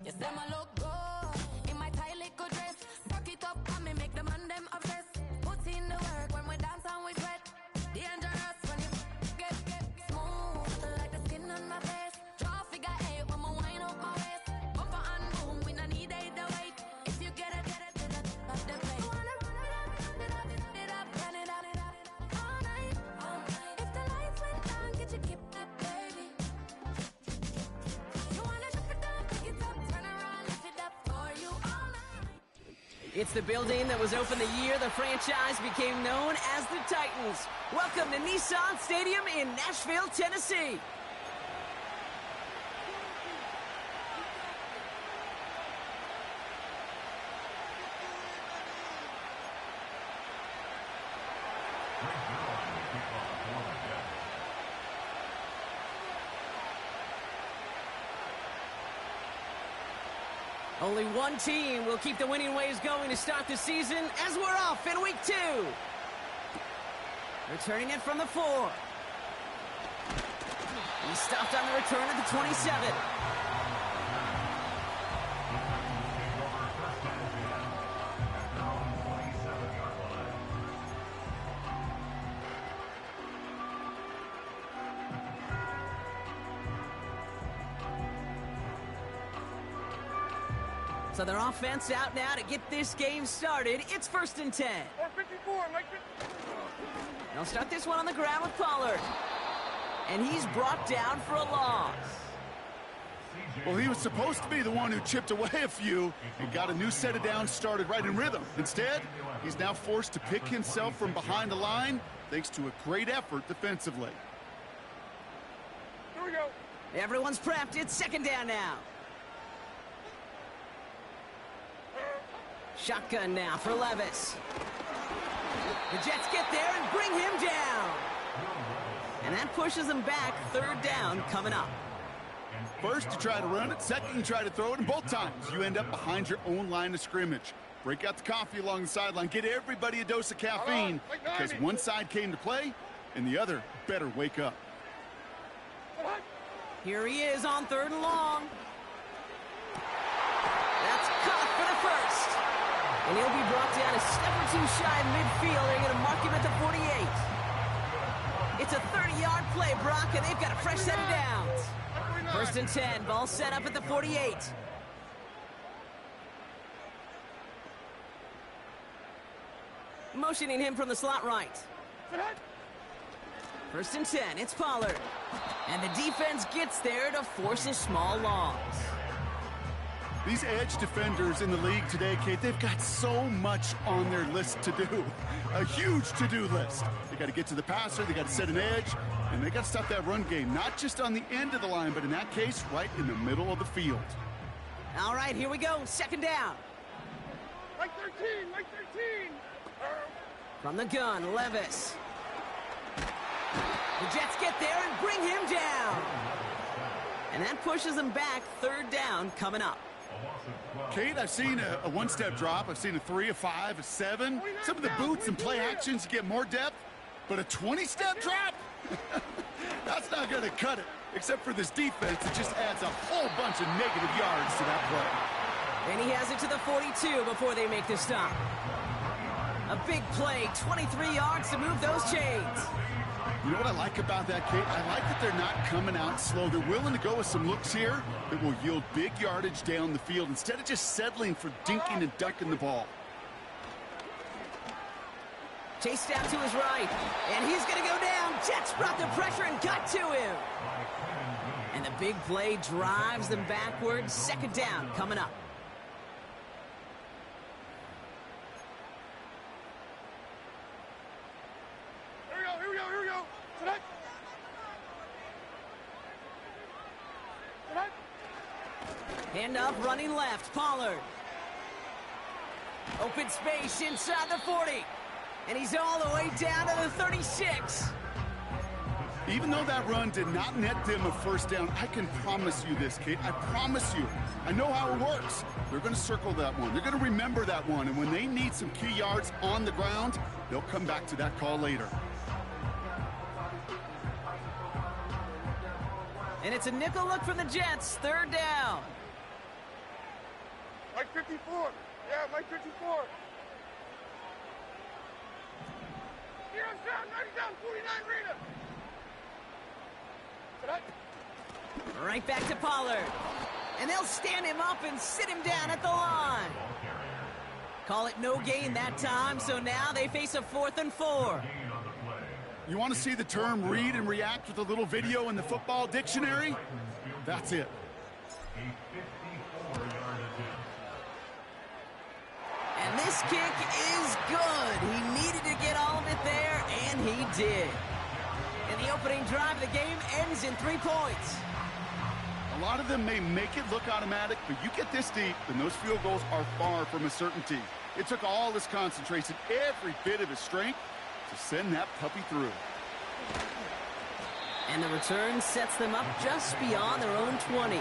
You say my look good in my tight little dress. Rock it up and me make the man them obsessed. Put in the work when we dance and we sweat. Dangerous when you get smooth like the skin on my face. Draw figure eight when me wind up my waist. Bumper and boom, we no need it the weight. If you get it, off the plate. You wanna run it up, run it up all night. If the lights went down, get you keep that baby. You wanna drop it down, pick it up, turn around, lift it up for you all night. It's the building that was open the year the franchise became known as the Titans. Welcome to Nissan Stadium in Nashville, Tennessee. Only one team will keep the winning ways going to start the season as we're off in week 2. Returning it from the 4. He stopped on the return at the 27. So their offense out now to get this game started. It's 1st and 10. 454, Mike. They'll start this one on the ground with Pollard. And he's brought down for a loss. Well, he was supposed to be the one who chipped away a few and got a new set of downs started right in rhythm. Instead, he's now forced to pick himself from behind the line thanks to a great effort defensively. Here we go. Everyone's prepped. It's 2nd down now. Shotgun now for Levis. The Jets get there and bring him down. And that pushes them back. 3rd down coming up. First, you try to run it. Second, you try to throw it. And both times, you end up behind your own line of scrimmage. Break out the coffee along the sideline. Get everybody a dose of caffeine. Because one side came to play, and the other better wake up. Here he is on 3rd and long. That's caught for the first. And he'll be brought down a step or two shy of midfield. They're going to mark him at the 48. It's a 30-yard play, Brock, and they've got a fresh set of downs. 1st and 10, ball set up at the 48. Motioning him from the slot right. 1st and 10, it's Pollard. And the defense gets there to force a small loss. These edge defenders in the league today, Kate, they've got so much on their list to do. A huge to-do list. They got to get to the passer, they got to set an edge, and they got to stop that run game, not just on the end of the line, but in that case, right in the middle of the field. All right, here we go. 2nd down. Mike 13, Mike 13. From the gun, Levis. The Jets get there and bring him down. And that pushes them back. 3rd down coming up. Kate, I've seen a one-step drop. I've seen a 3, a 5, a 7. Some of the boots and play actions, you get more depth. But a 20-step drop? That's not going to cut it. Except for this defense, it just adds a whole bunch of negative yards to that play. And he has it to the 42 before they make the stop. A big play, 23 yards to move those chains. You know what I like about that, Kate? I like that they're not coming out slow. They're willing to go with some looks here that will yield big yardage down the field instead of just settling for dinking and ducking the ball. Chased out to his right, and he's going to go down. Jets brought the pressure and got to him. And the big play drives them backwards. 2nd down coming up. Here we go. Tonight. Hand up, running left, Pollard. Open space inside the 40. And he's all the way down to the 36. Even though that run did not net them a 1st down, I can promise you this, Kate. I promise you. I know how it works. They're going to circle that one. They're going to remember that one. And when they need some key yards on the ground, they'll come back to that call later. And it's a nickel look from the Jets. 3rd down. Mike 54. Yeah, Mike 54. Heroes down, 90 down, 49 Rita. Tonight. Right back to Pollard. And they'll stand him up and sit him down at the line. Call it no gain that time, so now they face a 4th and 4. You want to see the term read and react with a little video in the football dictionary? That's it. And this kick is good. He needed to get all of it there, and he did. And the opening drive of the game ends in 3 points. A lot of them may make it look automatic, but you get this deep, and those field goals are far from a certainty. It took all his concentration, every bit of his strength, to send that puppy through. And the return sets them up just beyond their own 20.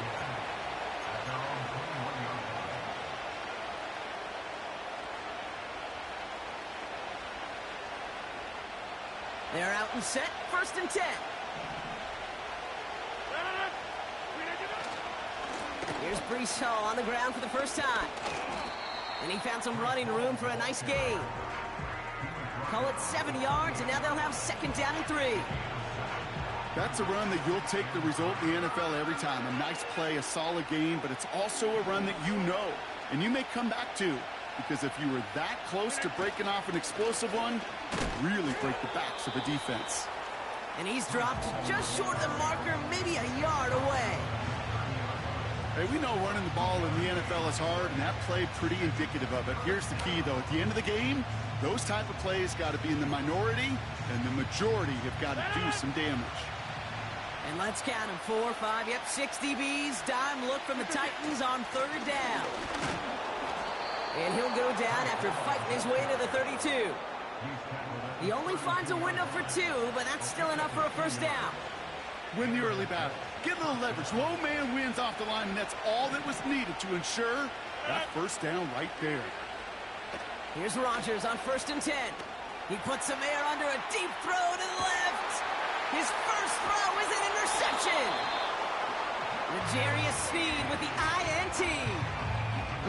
They're out and set, 1st and 10. Here's Brees Hall on the ground for the first time. And he found some running room for a nice gain. Call it 7 yards, and now they'll have 2nd down and 3. That's a run that you'll take the result in the NFL every time. A nice play, a solid game, but it's also a run that you know, and you may come back to, because if you were that close to breaking off an explosive one, really break the backs of the defense. And he's dropped just short of the marker, maybe a yard away. Hey, we know running the ball in the NFL is hard, and that play pretty indicative of it. Here's the key, though. At the end of the game, those type of plays got to be in the minority, and the majority have got to do some damage. And let's count them. 4, 5, yep, 6 DBs. Dime look from the Titans on 3rd down. And he'll go down after fighting his way to the 32. He only finds a window for 2, but that's still enough for a 1st down. Win the early battle. Get a little leverage. Low man wins off the line, and that's all that was needed to ensure that 1st down right there. Here's Rodgers on 1st and 10. He puts some air under a deep throw to the left. His first throw is an interception. L'Jarius Sneed with the INT.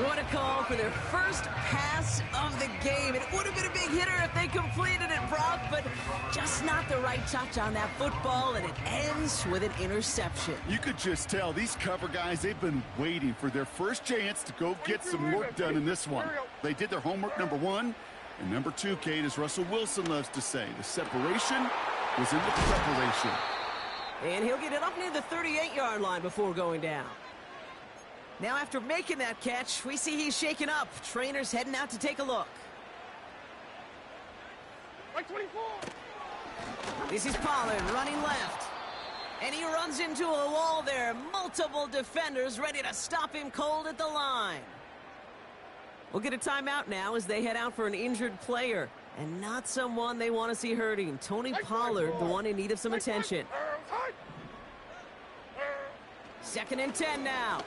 What a call for their first pass of the game. It would have been a big hitter if they completed it, Brock, but just not the right touch on that football, and it ends with an interception. You could just tell these cover guys, they've been waiting for their first chance to go get some work done in this one. They did their homework, number 1. And number 2, Kate, as Russell Wilson loves to say, the separation was in the preparation. And he'll get it up near the 38-yard line before going down. Now, after making that catch, we see he's shaken up. Trainer's heading out to take a look. Mike 24. This is Pollard running left. And he runs into a wall there. Multiple defenders ready to stop him cold at the line. We'll get a timeout now as they head out for an injured player. And not someone they want to see hurting. Tony Pollard, the one in need of some attention. 2nd and 10 now.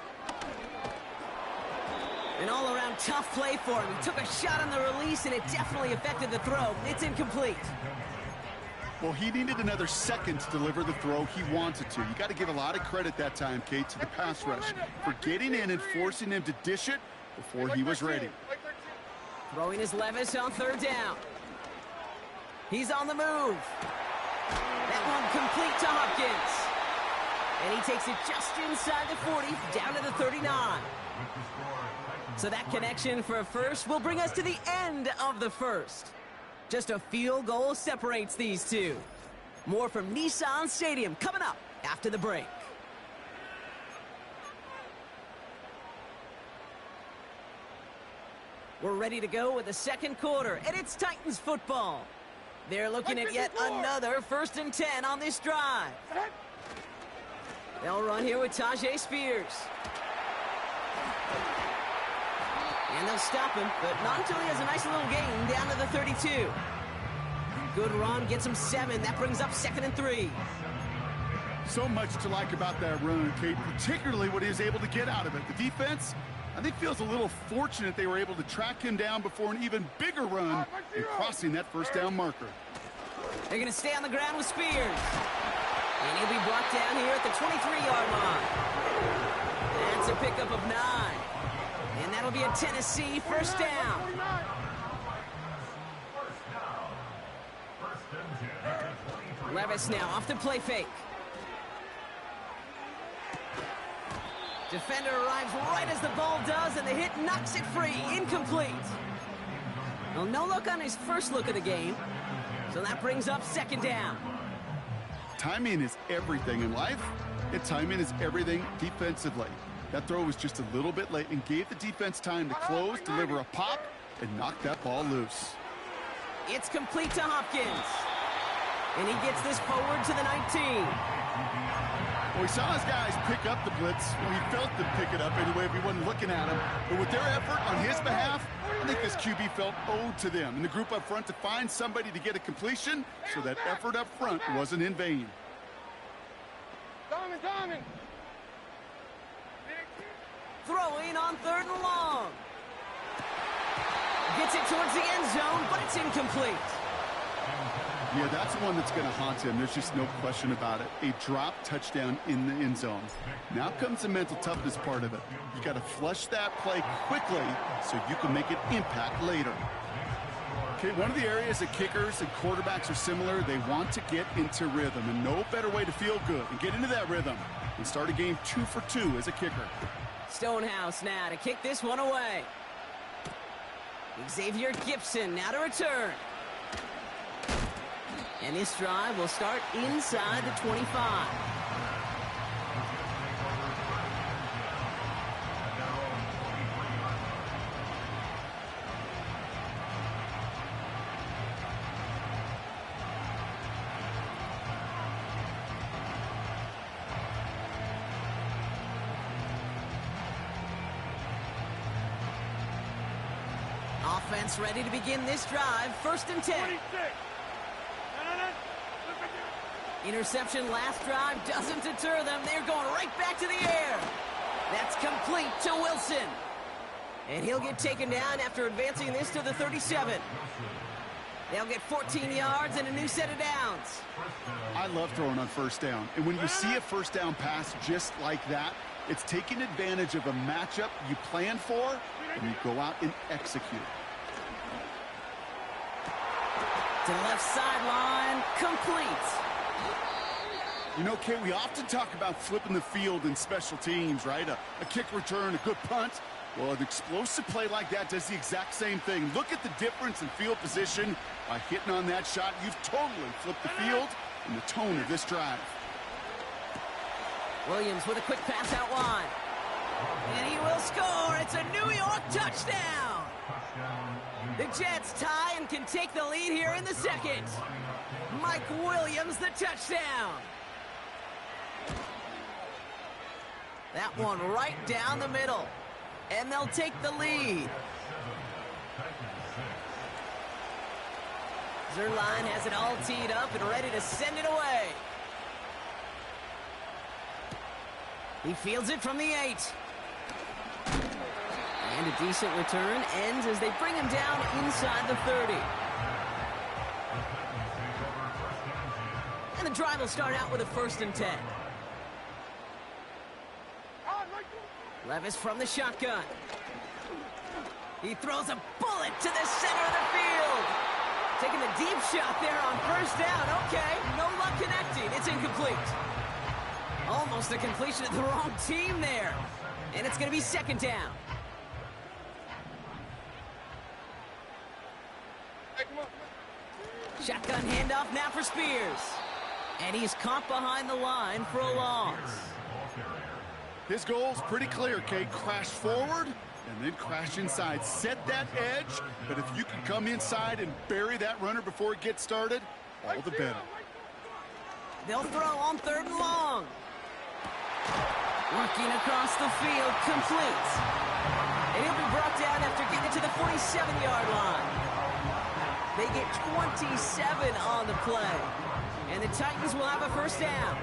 An all-around tough play for him. He took a shot on the release, and it definitely affected the throw. It's incomplete. Well, he needed another second to deliver the throw he wanted to. You got to give a lot of credit that time, Kate, to the pass rush for getting in and forcing him to dish it before he was ready. Throwing his Levis on 3rd down. He's on the move. That one complete to Hopkins. And he takes it just inside the 40, down to the 39. So that connection for a first will bring us to the end of the first. Just a field goal separates these two. More from Nissan Stadium coming up after the break. We're ready to go with the 2nd quarter, and it's Titans football. They're looking at yet another 1st and 10 on this drive. They'll run here with Tajay Spears. And they'll stop him, but not until he has a nice little gain down to the 32. Good run, gets him 7. That brings up 2nd and 3. So much to like about that run, Kate, particularly what he was able to get out of it. The defense, I think, feels a little fortunate they were able to track him down before an even bigger run and crossing that 1st down marker. They're going to stay on the ground with Spears. And he'll be brought down here at the 23-yard line. That's a pickup of 9. And that'll be a Tennessee first down. Levis now off the play fake. Defender arrives right as the ball does, and the hit knocks it free. Incomplete. Well, no look on his first look of the game. So that brings up second down. Timing is everything in life, and timing is everything defensively. That throw was just a little bit late and gave the defense time to close, deliver a pop, and knock that ball loose. It's complete to Hopkins. And he gets this forward to the 19. Well, we saw his guys pick up the blitz. Well, he felt them pick it up anyway if he wasn't looking at him. But with their effort on his behalf, I think this QB felt owed to them and the group up front to find somebody to get a completion, so that effort up front wasn't in vain. Diamond. Throwing on 3rd and long. Gets it towards the end zone, but it's incomplete. Yeah, that's the one that's going to haunt him. There's just no question about it. A drop touchdown in the end zone. Now comes the mental toughness part of it. You got to flush that play quickly so you can make an impact later. Okay, one of the areas that kickers and quarterbacks are similar, they want to get into rhythm, and no better way to feel good and get into that rhythm and start a game 2 for 2 as a kicker. Stonehouse now to kick this one away. Xavier Gibson now to return. And this drive will start inside the 25. Offense ready to begin this drive. 1st and 10. 26. Interception last drive doesn't deter them. They're going right back to the air. That's complete to Wilson. And he'll get taken down after advancing this to the 37. They'll get 14 yards and a new set of downs. I love throwing on 1st down. And when you see a 1st down pass just like that, it's taking advantage of a matchup you plan for, and you go out and execute. To the left sideline, complete. You know, Kay, we often talk about flipping the field in special teams, right? A kick return, a good punt. Well, an explosive play like that does the exact same thing. Look at the difference in field position. By hitting on that shot, you've totally flipped the field and the tone of this drive. Williams with a quick pass out wide. And he will score. It's a New York touchdown. The Jets tie and can take the lead here in the 2nd. Mike Williams, the touchdown. That one right down the middle. And they'll take the lead. Zerline has it all teed up and ready to send it away. He fields it from the 8. And a decent return ends as they bring him down inside the 30. And the drive will start out with a 1st and 10. Levis from the shotgun. He throws a bullet to the center of the field. Taking the deep shot there on 1st down. Okay, no luck connecting. It's incomplete. Almost a completion of the wrong team there. And it's going to be 2nd down. Shotgun handoff now for Spears. And he's caught behind the line for a loss. His goal's pretty clear, Kate. Crash forward and then crash inside. Set that edge, but if you can come inside and bury that runner before it gets started, all the better. They'll throw on 3rd and long. Working across the field, complete. And he'll be brought down after getting it to the 47-yard line. They get 27 on the play. And the Titans will have a 1st down.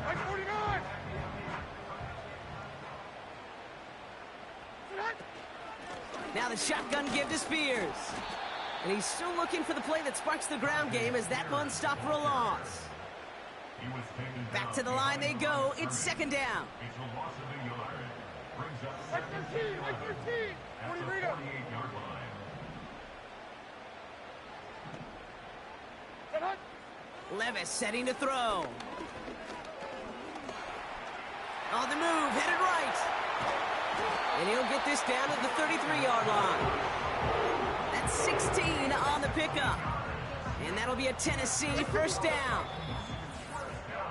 Like 49. Now the shotgun give to Spears. And he's still looking for the play that sparks the ground game as that one stopped for a loss. Back to the line they go. It's second down. It's a loss of a yard. Brings up Like second 13, like 13. at What do the you read up? 48-yard line. Set hut. Levis setting to throw. On the move, headed right. And he'll get this down at the 33-yard line. That's 16 on the pickup. And that'll be a Tennessee first down.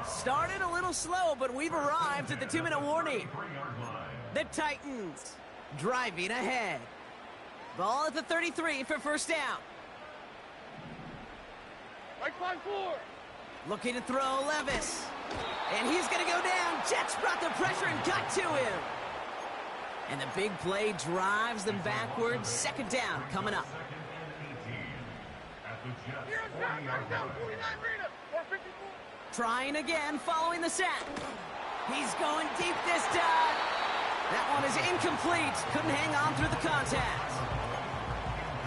Started a little slow, but we've arrived at the 2-minute warning. The Titans driving ahead. Ball at the 33 for first down. Like 5-4. Looking to throw Levis. And he's going to go down. Jets brought the pressure and got to him. And the big play drives them backwards. Second down coming up. Here on shot, 49, read up. 454. Trying again following the sack. He's going deep this time. That one is incomplete. Couldn't hang on through the contact.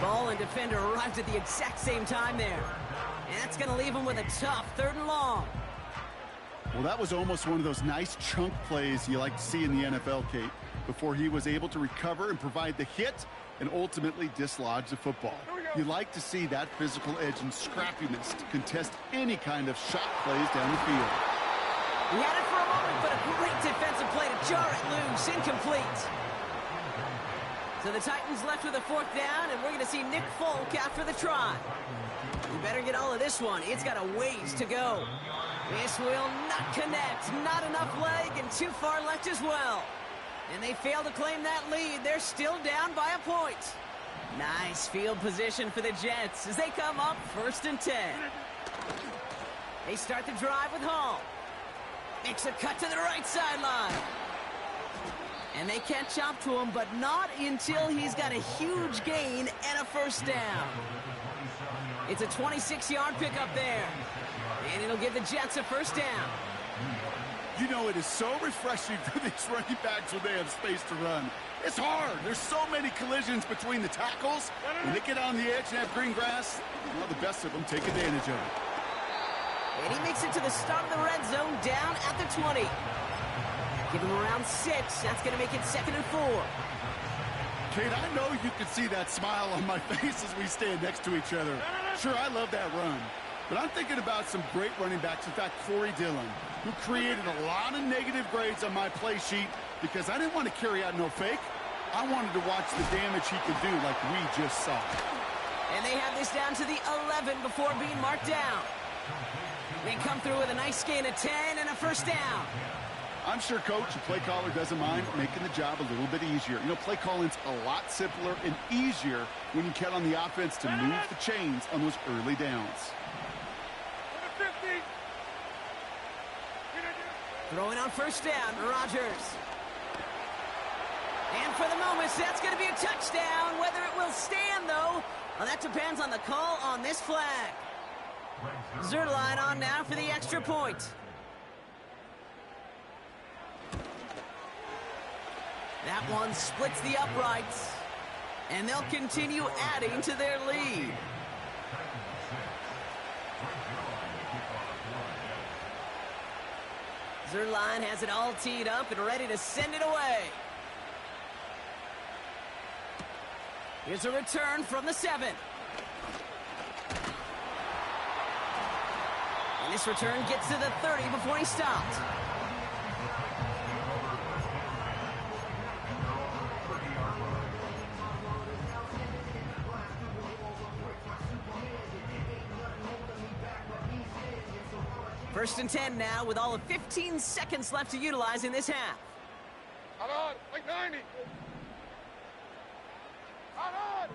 Ball and defender arrived at the exact same time there. And that's going to leave him with a tough 3rd and long. Well, that was almost one of those nice chunk plays you like to see in the NFL, Kate, before he was able to recover and provide the hit and ultimately dislodge the football. You like to see that physical edge and scrappiness to contest any kind of shot plays down the field. He had it for a moment, but a great defensive play to jar it loose. Incomplete. So the Titans left with a 4th down, and we're going to see Nick Folk after the try. You better get all of this one. It's got a ways to go. This will not connect. Not enough leg, and too far left as well. And they fail to claim that lead. They're still down by a point. Nice field position for the Jets as they come up 1st and 10. They start the drive with Hall. Makes a cut to the right sideline. And they catch up to him, but not until he's got a huge gain and a first down. It's a 26-yard pickup there. And it'll give the Jets a first down. You know, it is so refreshing for these running backs when they have space to run. It's hard. There's so many collisions between the tackles. When they get on the edge and have green grass, well, the best of them take advantage of it. And he makes it to the start of the red zone down at the 20. Give him around 6. That's going to make it 2nd and 4. Kate, I know you can see that smile on my face as we stand next to each other. Sure, I love that run. But I'm thinking about some great running backs. In fact, Corey Dillon, who created a lot of negative grades on my play sheet because I didn't want to carry out no fake. I wanted to watch the damage he could do like we just saw. And they have this down to the 11 before being marked down. They come through with a nice gain of 10 and a first down. I'm sure Coach, the play caller, doesn't mind making the job a little bit easier. You know, play calling's a lot simpler and easier when you count on the offense to move the chains on those early downs. Throwing on first down, Rodgers. And for the moment, that's going to be a touchdown. Whether it will stand, though, well, that depends on the call on this flag. Zerline on now for the extra point. That one splits the uprights, and they'll continue adding to their lead. Zerline has it all teed up and ready to send it away. Here's a return from the 7. And this return gets to the 30 before he stopped. First and 10 now with all of 15 seconds left to utilize in this half. Hot on, like 90. Hot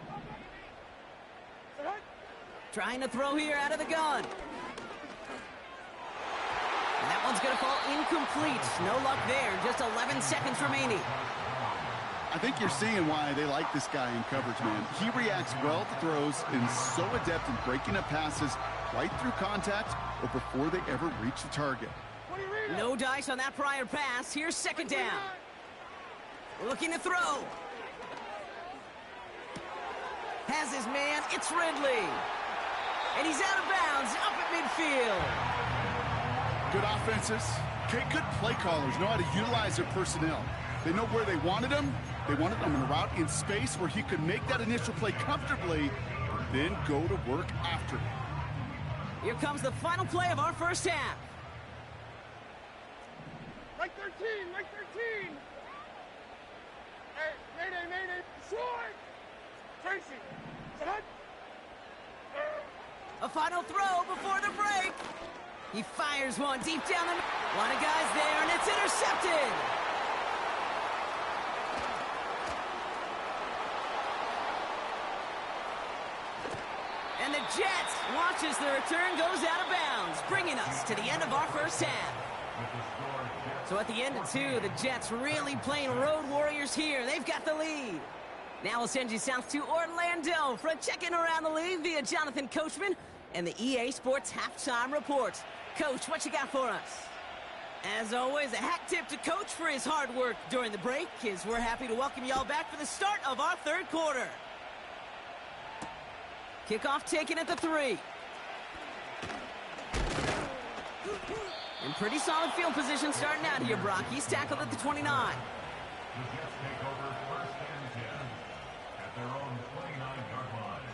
on. Trying to throw here out of the gun. And that one's going to fall incomplete. No luck there. Just 11 seconds remaining. I think you're seeing why they like this guy in coverage, man. He reacts well to throws and is so adept in breaking up passes right through contact or before they ever reach the target. No dice on that prior pass. Here's second down. Looking to throw. Has his man. It's Ridley. And he's out of bounds up at midfield. Good offenses. Okay, good play callers know how to utilize their personnel. They know where they wanted him. They wanted him on a route in space where he could make that initial play comfortably, but then go to work after. Here comes the final play of our first half. Mike 13, Mike 13. Hey, mayday, mayday, short. Tracy, set. A final throw before the break. He fires one deep down the... A lot of guys there, and it's intercepted. And the Jets, watch as the return goes out of bounds, bringing us to the end of our first half. So at the end of two, the Jets really playing road warriors here. They've got the lead. Now we'll send you south to Orlando for a check-in around the league via Jonathan Coachman and the EA Sports Halftime Report. Coach, what you got for us? As always, a hat tip to Coach for his hard work during the break, as we're happy to welcome y'all back for the start of our third quarter. Kickoff taken at the 3. In pretty solid field position starting out here, Brock. He's tackled at the 29. The Jets take over first and 10 at their own 29-yard line.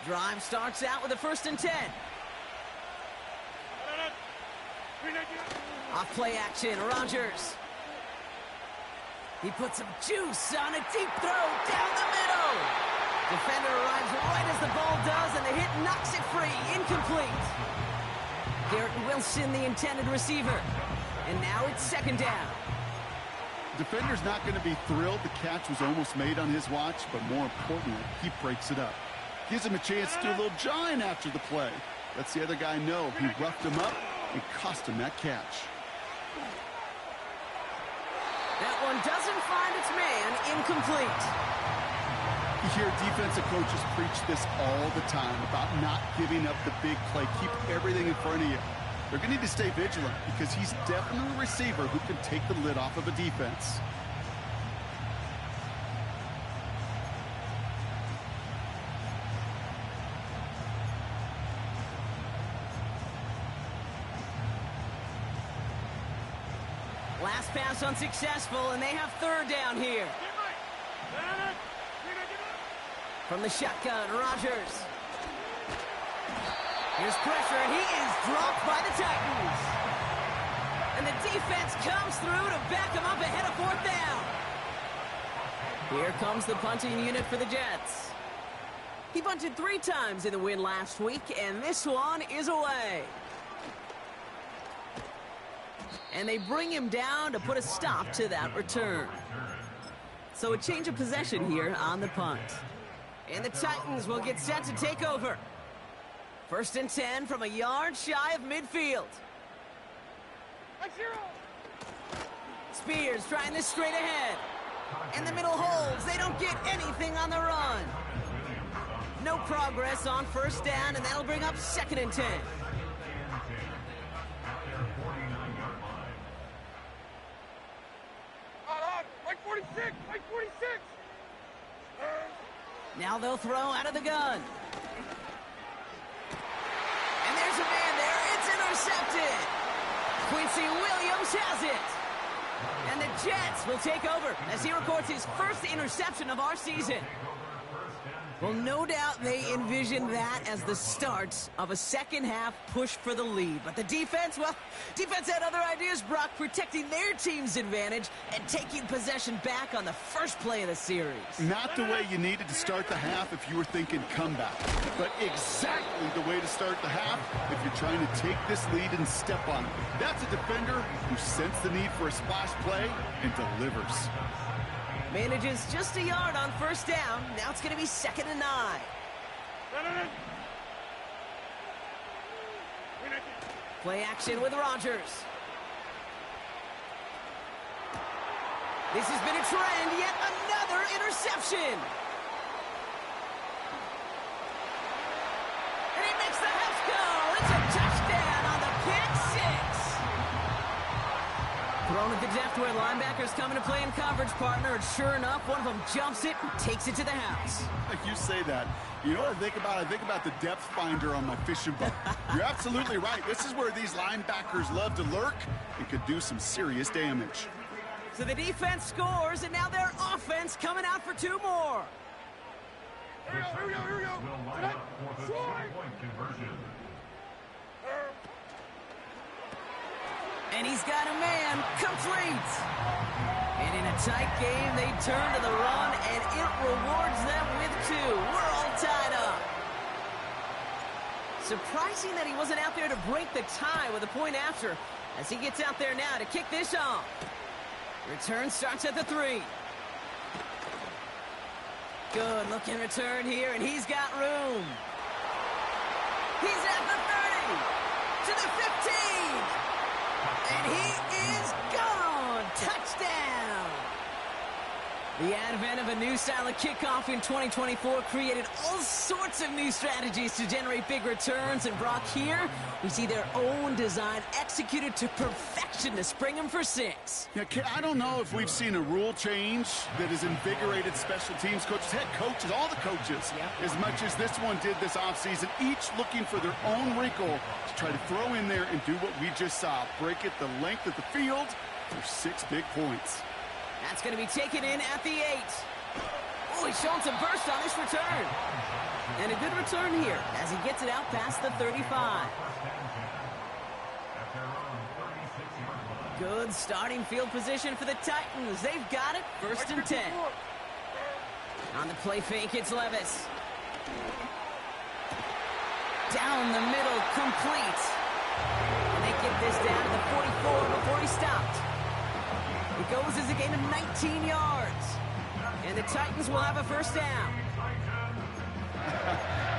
Drive starts out with a 1st and 10. Off play action, Rodgers. He puts some juice on a deep throw down the middle. Defender arrives right as the ball does, and the hit knocks it free. Incomplete. Garrett Wilson, the intended receiver. And now it's 2nd down. Defender's not going to be thrilled the catch was almost made on his watch, but more importantly, he breaks it up. Gives him a chance to do a little jawing after the play. Lets the other guy know he roughed him up and cost him that catch. That one doesn't find its man. Incomplete. You hear defensive coaches preach this all the time about not giving up the big play. Keep everything in front of you. They're going to need to stay vigilant because he's definitely a receiver who can take the lid off of a defense. Last pass unsuccessful, and they have 3rd down here. From the shotgun, Rodgers. Here's pressure, and he is dropped by the Titans. And the defense comes through to back him up ahead of 4th down. Here comes the punting unit for the Jets. He punted 3 times in the win last week, and this one is away. And they bring him down to put a stop to that return. So a change of possession here on the punt. And the Titans will get set to take over. 1st and 10 from a yard shy of midfield. Spears trying this straight ahead. In the middle holds. They don't get anything on the run. No progress on 1st down, and that'll bring up 2nd and 10. Mike 46, Mike 46. Now they'll throw out of the gun. And there's a man there. It's intercepted. Quincy Williams has it. And the Jets will take over as he records his 1st interception of our season. Well, no doubt they envisioned that as the start of a 2nd half push for the lead. But the defense, well, defense had other ideas, Brock, protecting their team's advantage and taking possession back on the 1st play of the series. Not the way you needed to start the half if you were thinking comeback, but exactly the way to start the half if you're trying to take this lead and step on it. That's a defender who sensed the need for a splash play and delivers. Manages just a yard on 1st down. Now it's going to be 2nd and 9. Play action with Rodgers. This has been a trend, yet another interception. And he makes the house go. It's a touchdown on the pick 6. Throw Going with the depth where linebackers come into play in coverage, partner, and sure enough, one of them jumps it and takes it to the house. Like you say that. You know what I think about? I think about the depth finder on my fishing boat. You're absolutely right. This is where these linebackers love to lurk and could do some serious damage. So the defense scores, and now their offense coming out for two more. Here we go. Will line up for the two-point conversion. And he's got a man, complete. And in a tight game, they turn to the run, and it rewards them with two. We're all tied up. Surprising that he wasn't out there to break the tie with a point after, as he gets out there now to kick this off. Return starts at the 3. Good looking return here, and he's got room. He's at the 30, to the 15. And he is gone! Touchdown! The advent of a new style of kickoff in 2024 created all sorts of new strategies to generate big returns. And Brock, here, we see their own design executed to perfection to spring them for 6. Yeah, I don't know if we've seen a rule change that has invigorated special teams coaches, head coaches, all the coaches, as much as this one did this offseason, each looking for their own wrinkle to try to throw in there and do what we just saw. Break it the length of the field for 6 big points. That's going to be taken in at the 8. Oh, he's showing some burst on this return. And a good return here as he gets it out past the 35. Good starting field position for the Titans. They've got it, 1st and 10. On the play fake, it's Levis. Down the middle, complete. And they get this down to the 44 before he stopped. It goes as a gain of 19 yards. And the Titans will have a 1st down.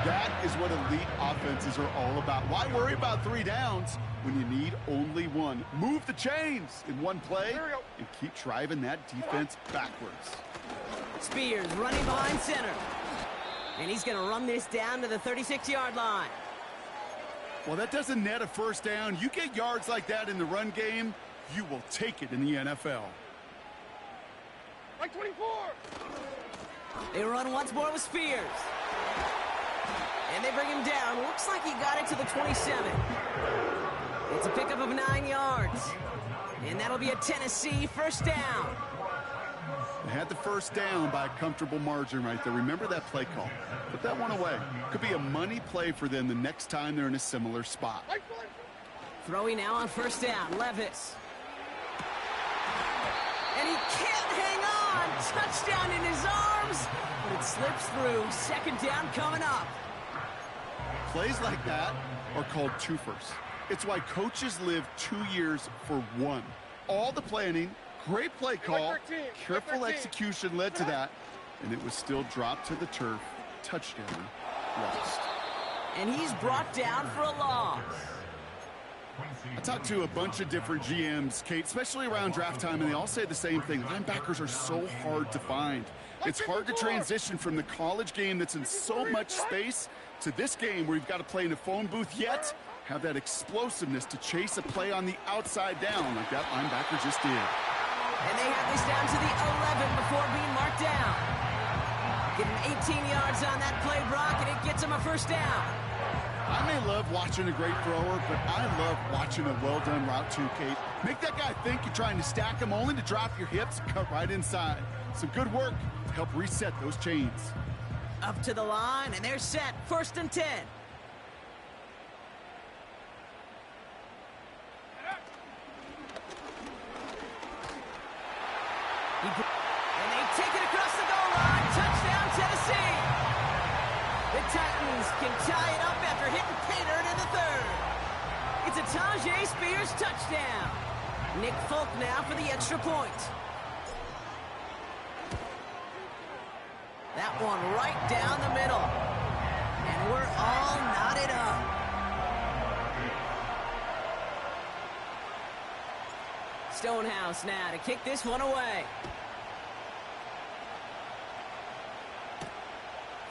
That is what elite offenses are all about. Why worry about 3 downs when you need only 1? Move the chains in one play and keep driving that defense backwards. Spears running behind center. And he's going to run this down to the 36-yard line. Well, that doesn't net a 1st down. You get yards like that in the run game, you will take it in the NFL. Like 24. They run once more with Spears. And they bring him down. Looks like he got it to the 27. It's a pickup of 9 yards. And that'll be a Tennessee 1st down. They had the 1st down by a comfortable margin right there. Remember that play call. Put that one away. Could be a money play for them the next time they're in a similar spot. Throwing now on 1st down, Levis. And he can't hang on. Touchdown in his arms. But it slips through. 2nd down coming up. Plays like that are called twofers. It's why coaches live 2 years for 1. All the planning, great play call, careful execution led to that, and it was still dropped to the turf. Touchdown lost. And he's brought down for a loss. I talked to a bunch of different GMs, Kate, especially around draft time, and they all say the same thing. Linebackers are so hard to find. It's hard to transition from the college game that's in so much space to this game where you've got to play in a phone booth, yet have that explosiveness to chase a play on the outside down like that linebacker just did. And they have this down to the 11 before being marked down. Getting 18 yards on that play, Brock, and it gets him a 1st down. I may love watching a great thrower, but I love watching a well-done route too, Kate. Make that guy think you're trying to stack him only to drop your hips and cut right inside. Some good work to help reset those chains. Up to the line, and they're set. 1st and 10. And they take it across the goal line. Touchdown, Tennessee. The Titans can tie it up after hitting pay dirt in the 3rd. It's a Tajay Spears touchdown. Nick Folk now for the extra point. That one right down the middle. And we're all knotted up. Stonehouse now to kick this one away.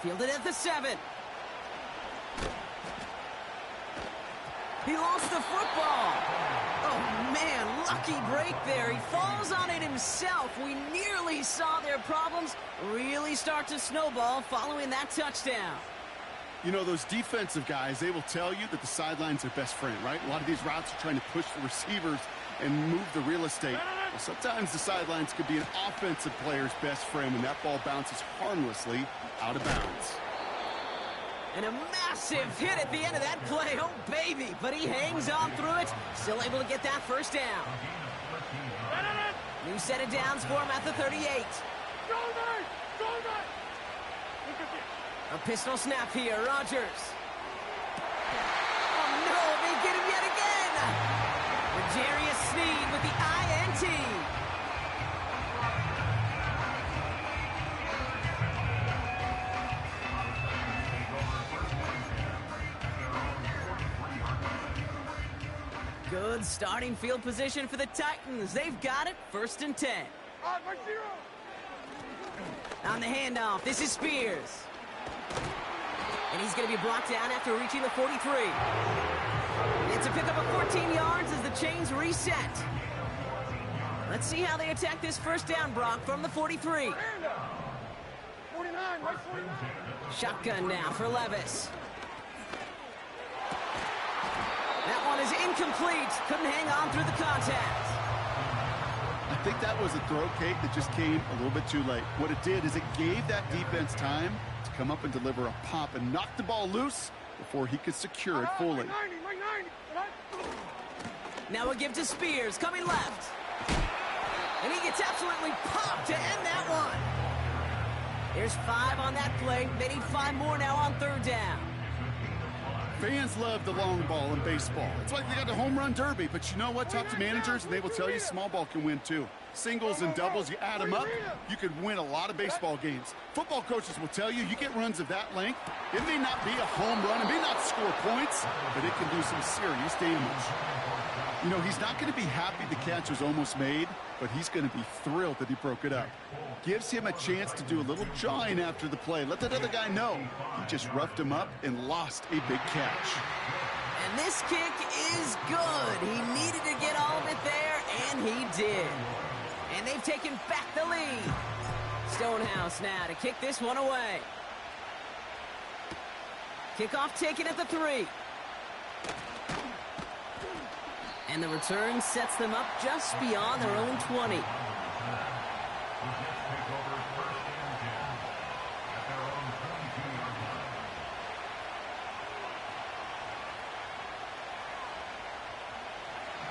Fielded at the 7. He lost the football. Oh, Oh, man, lucky break there. He falls on it himself. We nearly saw their problems really start to snowball following that touchdown. You know, those defensive guys, they will tell you that the sideline's their best friend, right? A lot of these routes are trying to push the receivers and move the real estate. Well, sometimes the sidelines could be an offensive player's best friend when that ball bounces harmlessly out of bounds. And a massive hit at the end of that play. Oh, baby. But he hangs on through it. Still able to get that first down. New set of downs for him at the 38. A pistol snap here, Rodgers. Oh, no, they get him yet again. L'Jarius Sneed with the INT. Good starting field position for the Titans. They've got it, 1st and 10. On the handoff, this is Spears. And he's going to be brought down after reaching the 43. It's a pickup of 14 yards as the chains reset. Let's see how they attack this first down, Brock, from the 43. 49, right 49. Shotgun now for Levis. That one is incomplete. Couldn't hang on through the contact. I think that was a throw, Kate, that just came a little bit too late. What it did is it gave that defense time to come up and deliver a pop and knock the ball loose before he could secure it fully. Now a give to Spears, coming left. And he gets absolutely popped to end that one. There's 5 on that play. They need 5 more now on 3rd down. Fans love the long ball in baseball. It's like they got the home run derby, but you know what? Talk to managers, and they will tell you small ball can win too. Singles and doubles, you add them up, you could win a lot of baseball games. Football coaches will tell you, you get runs of that length, it may not be a home run, it may not score points, but it can do some serious damage. You know, he's not going to be happy the catch was almost made, but he's going to be thrilled that he broke it up. Gives him a chance to do a little jawing after the play. Let that other guy know he just roughed him up and lost a big catch. And this kick is good. He needed to get all of it there, and he did. And they've taken back the lead. Stonehouse now to kick this one away. Kickoff taken at the 3. And the return sets them up just beyond their own 20.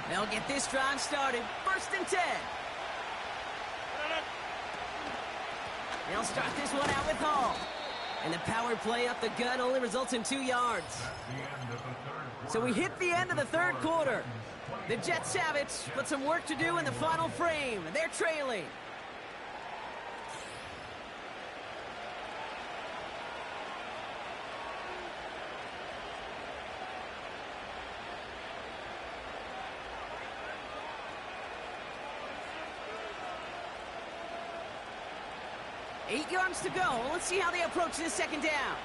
They'll get this drive started. 1st and 10. They'll start this one out with Hall. And the power play up the gut only results in 2 yards. So we hit the end of the 3rd quarter. The Jets have it, but some work to do in the final frame. They're trailing. Eight yards to go. Let's see how they approach this 2nd down.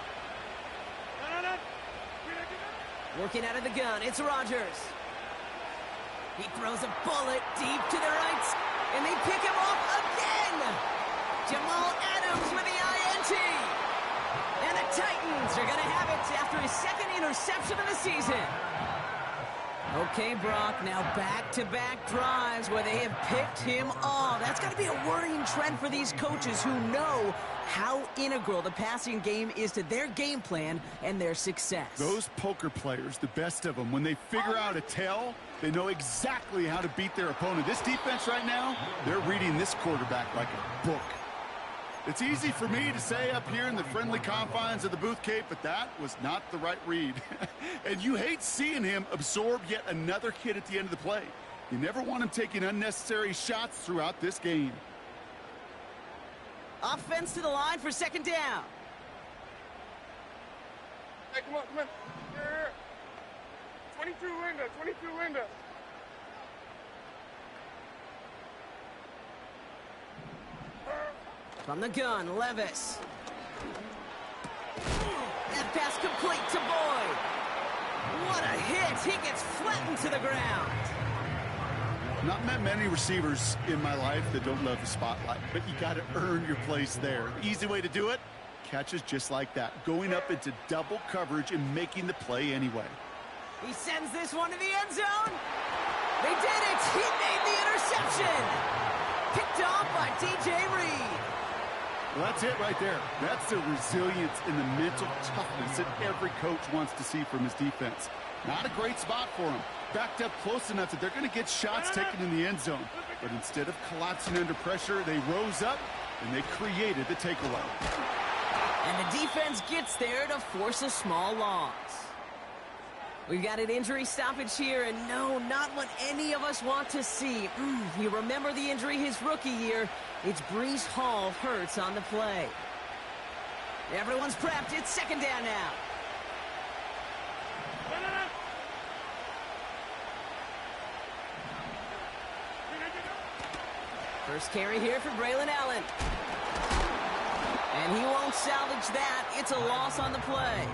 Working out of the gun, it's Rodgers. He throws a bullet deep to the right, and they pick him off again. Jamal Adams with the INT. And the Titans are going to have it after his 2nd interception of the season. Okay, Brock, now back-to-back drives where they have picked him off. That's got to be a worrying trend for these coaches who know how integral the passing game is to their game plan and their success. Those poker players, the best of them, when they figure out a tell, they know exactly how to beat their opponent. This defense right now, they're reading this quarterback like a book. It's easy for me to say up here in the friendly confines of the booth, Kate, but that was not the right read. And you hate seeing him absorb yet another hit at the end of the play. You never want him taking unnecessary shots throughout this game. Offense to the line for 2nd down. Hey, come on, come on. Here. 22 window, 22 window. From the gun, Levis. That pass complete to Boyd. What a hit. He gets flattened to the ground. Not met many receivers in my life that don't love the spotlight, but you got to earn your place there. The easy way to do it, catches just like that, going up into double coverage and making the play anyway. He sends this one to the end zone. They did it. He made the interception. Picked off by DJ Reed. Well, that's it right there. That's the resilience and the mental toughness that every coach wants to see from his defense. Not a great spot for him. Backed up close enough that they're going to get shots taken in the end zone. But instead of collapsing under pressure, they rose up and they created the takeaway. And the defense gets there to force a small loss. We've got an injury stoppage here, and no, not what any of us want to see. You remember the injury his rookie year. It's Breece Hall hurts on the play. Everyone's prepped. It's second down now. First carry here for Braylon Allen. And he won't salvage that. It's a loss on the play.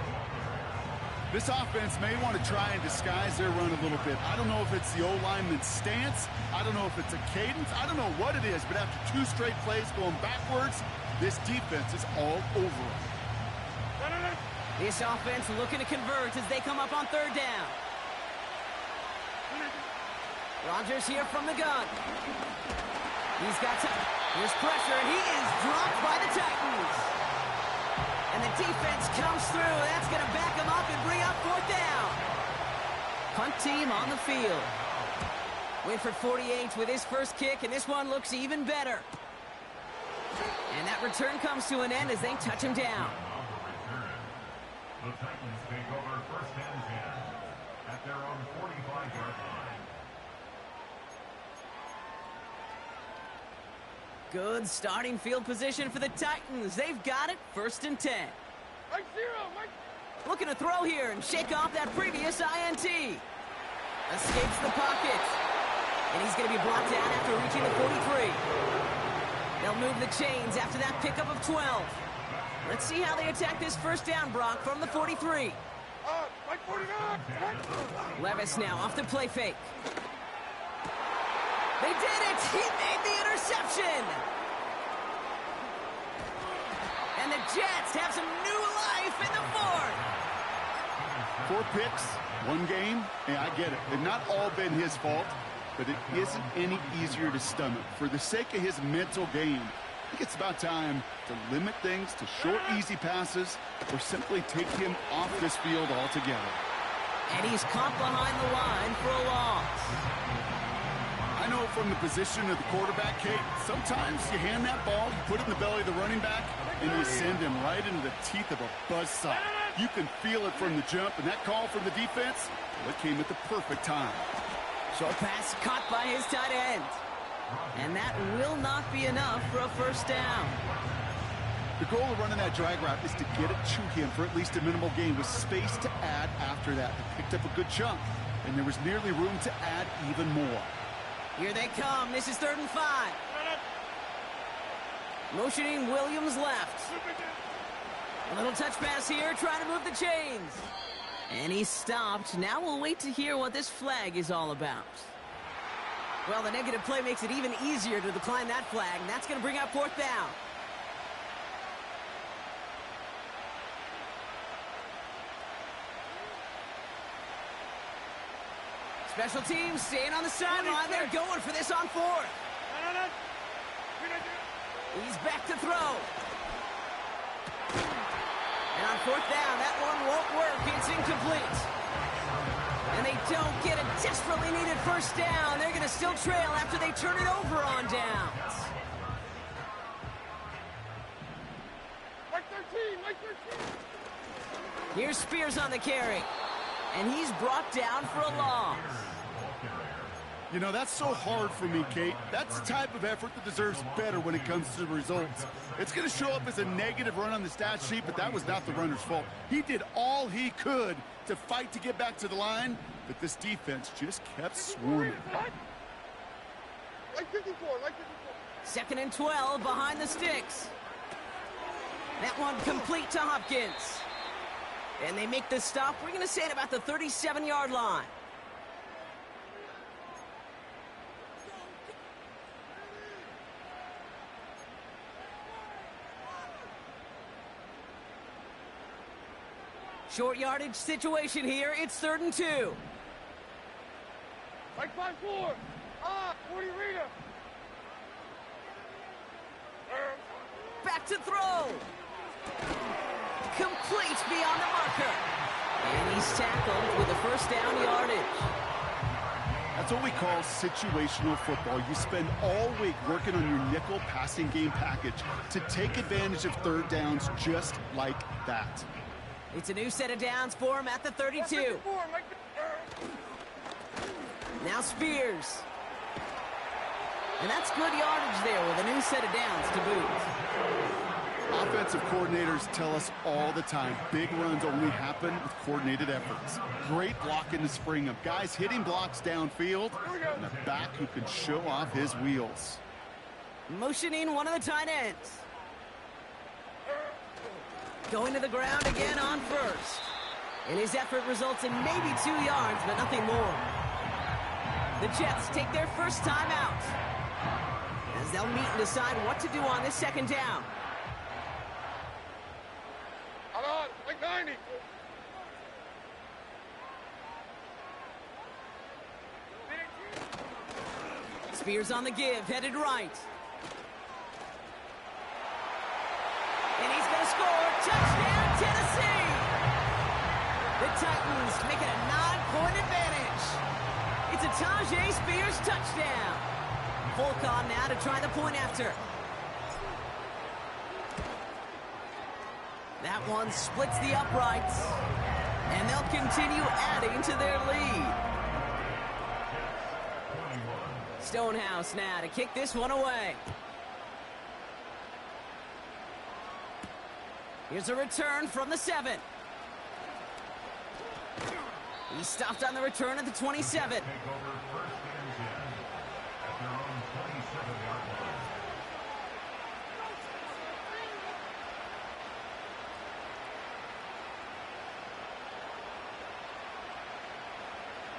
This offense may want to try and disguise their run a little bit. I don't know if it's the O-lineman's stance. I don't know if it's a cadence. I don't know what it is, but after 2 straight plays going backwards, this defense is all over them. This offense looking to convert as they come up on third down. Rodgers here from the gun. He's got time. Here's pressure, and he is dropped by the Titans. And the defense comes through. That's going to back him up and bring up fourth down. Punt team on the field. Winford 48 with his first kick, and this one looks even better. And that return comes to an end as they touch him down. The Titans take over first and 10 at their own 45-yard line. Good starting field position for the Titans. They've got it, first and 10. Mike zero, Mike. Looking to throw here and shake off that previous INT. Escapes the pocket. And he's going to be brought down after reaching the 43. They'll move the chains after that pickup of 12. Let's see how they attack this first down, Brock, from the 43. Mike 49. Levis now off the play fake. They did it! He made the interception! And the Jets have some new life in the 4th. 4 picks, 1 game. Yeah, I get it. They've not all been his fault, but it isn't any easier to stomach. For the sake of his mental game, I think it's about time to limit things to short, easy passes or simply take him off this field altogether. And he's caught behind the line for a loss. I know from the position of the quarterback, Kate, sometimes you hand that ball, you put it in the belly of the running back, and you send him right into the teeth of a buzzsaw. You can feel it from the jump, and that call from the defense, well, it came at the perfect time. Short pass caught by his tight end. And that will not be enough for a first down. The goal of running that drag route is to get it to him for at least a minimal gain with space to add after that. They picked up a good chunk, and there was nearly room to add even more. Here they come. This is 3rd and 5. Motioning Williams left. A little touch pass here, trying to move the chains. And he stopped. Now we'll wait to hear what this flag is all about. Well, the negative play makes it even easier to decline that flag, and that's going to bring up 4th down. Special teams staying on the sideline. They're going for this on 4th. He's back to throw. And on 4th down, that one won't work. It's incomplete. And they don't get a desperately needed first down. They're going to still trail after they turn it over on downs. Mike 13, Mike 13. Here's Spears on the carry. And he's brought down for a loss. You know, that's so hard for me, Kate. That's the type of effort that deserves better when it comes to the results. It's going to show up as a negative run on the stat sheet, but that was not the runner's fault. He did all he could to fight to get back to the line, but this defense just kept swarming. Like 54, like 54. 2nd and 12 behind the sticks. That one complete to Hopkins. And they make the stop, we're going to say, at about the 37-yard line. Short yardage situation here. It's 3rd and 2. Like 5-4. 40 Rita. Back to throw. Complete beyond the marker. And he's tackled with a 1st down yardage. That's what we call situational football. You spend all week working on your nickel passing game package to take advantage of 3rd downs just like that. It's a new set of downs for him at the 32. Now Spears. And that's good yardage there with a new set of downs to boot. Offensive coordinators tell us all the time, big runs only happen with coordinated efforts. Great blocking to spring them. Guys hitting blocks downfield, and a back who can show off his wheels. Motioning one of the tight ends. Going to the ground again on 1st. And his effort results in maybe 2 yards, but nothing more. The Jets take their first time out, as they'll meet and decide what to do on this 2nd down. Like 90. Spears on the give, headed right. And he's going to score. Touchdown, Tennessee! The Titans make it a 9-point advantage. It's a Tajay Spears touchdown. Folk on now to try the point after. That one splits the uprights, and they'll continue adding to their lead. Stonehouse now to kick this one away. Here's a return from the 7. He stopped on the return at the 27.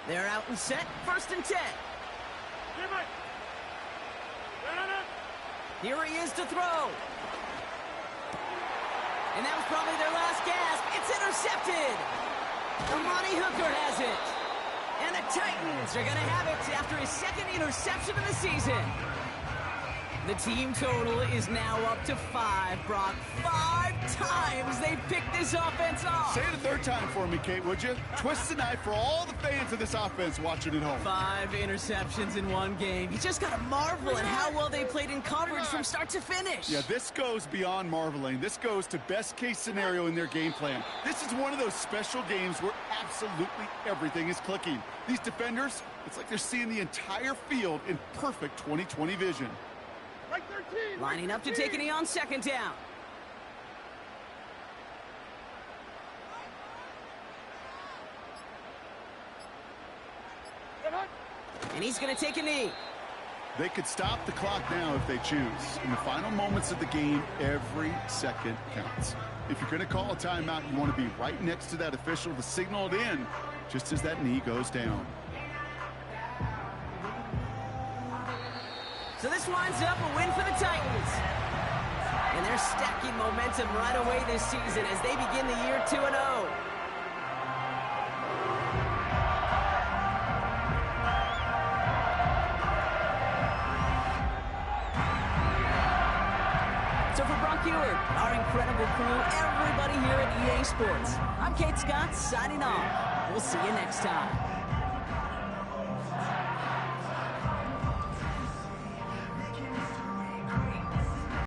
They're out and set, 1st and 10. Here he is to throw. And that was probably their last gasp. It's intercepted. Amani Hooker has it. And the Titans are going to have it after his 2nd interception of the season. The team total is now up to 5, Brock. 5 times they've picked this offense off. Say it a 3rd time for me, Kate, would you? Twist the knife for all the fans of this offense watching at home. 5 interceptions in one game. You just got to marvel at how well they played in coverage from start to finish. Yeah, this goes beyond marveling. This goes to best-case scenario in their game plan. This is one of those special games where absolutely everything is clicking. These defenders, it's like they're seeing the entire field in perfect 20/20 vision. Like 13. Lining up to take a knee on 2nd down. And he's going to take a knee. They could stop the clock now if they choose. In the final moments of the game, every second counts. If you're going to call a timeout, you want to be right next to that official to signal it in just as that knee goes down. So this winds up a win for the Titans. And they're stacking momentum right away this season as they begin the year 2-0. So for Brock Ewart, our incredible crew, everybody here at EA Sports, I'm Kate Scott signing off. We'll see you next time.